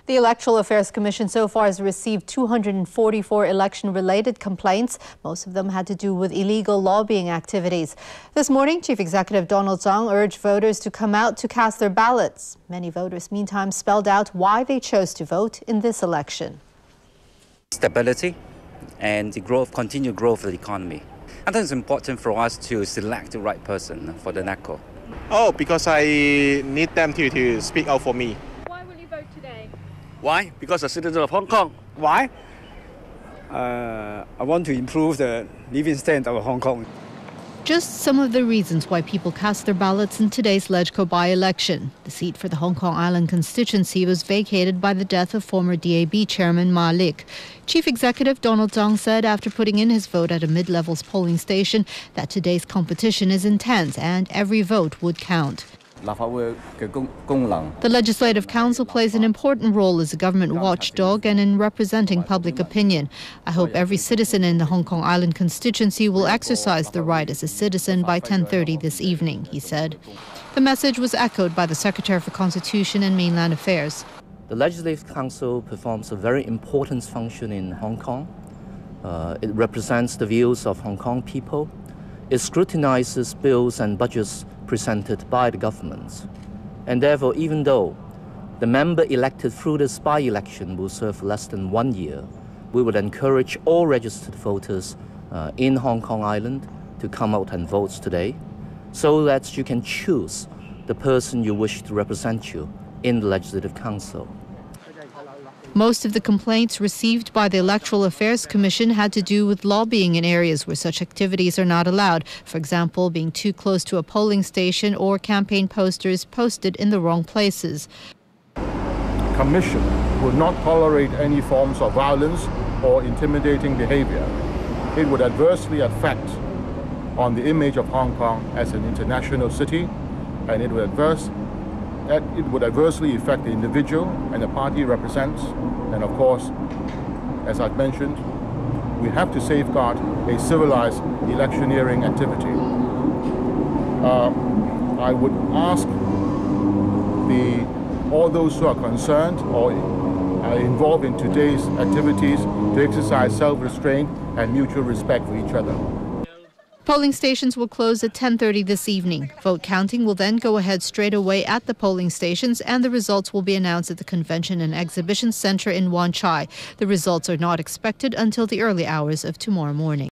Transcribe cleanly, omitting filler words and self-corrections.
The Electoral Affairs Commission so far has received 244 election-related complaints. Most of them had to do with illegal lobbying activities. This morning, Chief Executive Donald Tsang urged voters to come out to cast their ballots. Many voters, meantime, spelled out why they chose to vote in this election. Stability and the continued growth of the economy. I think it's important for us to select the right person for the NACO. Oh, because I need them to speak out for me. Why will you vote today? Why? Because I'm a citizen of Hong Kong. Why? I want to improve the living standard of Hong Kong. Just some of the reasons why people cast their ballots in today's LegCo by-election. The seat for the Hong Kong Island constituency was vacated by the death of former DAB chairman Ma Lik. Chief Executive Donald Tsang said after putting in his vote at a mid-levels polling station that today's competition is intense and every vote would count. The Legislative Council plays an important role as a government watchdog and in representing public opinion. I hope every citizen in the Hong Kong Island constituency will exercise the right as a citizen by 10:30 this evening, he said. The message was echoed by the Secretary for Constitution and Mainland Affairs. The Legislative Council performs a very important function in Hong Kong. It represents the views of Hong Kong people. It scrutinizes bills and budgets presented by the government. And therefore, even though the member elected through this by-election will serve less than 1 year, we would encourage all registered voters in Hong Kong Island to come out and vote today so that you can choose the person you wish to represent you in the Legislative Council. Most of the complaints received by the Electoral Affairs Commission had to do with lobbying in areas where such activities are not allowed. For example, being too close to a polling station or campaign posters posted in the wrong places. The Commission will not tolerate any forms of violence or intimidating behavior. It would adversely affect on the image of Hong Kong as an international city, and it would adversely affect the individual and the party represents. And of course, as I've mentioned, we have to safeguard a civilized electioneering activity. I would ask all those who are concerned or are involved in today's activities to exercise self-restraint and mutual respect for each other. Polling stations will close at 10:30 this evening. Vote counting will then go ahead straight away at the polling stations, and the results will be announced at the Convention and Exhibition Center in Wan Chai. The results are not expected until the early hours of tomorrow morning.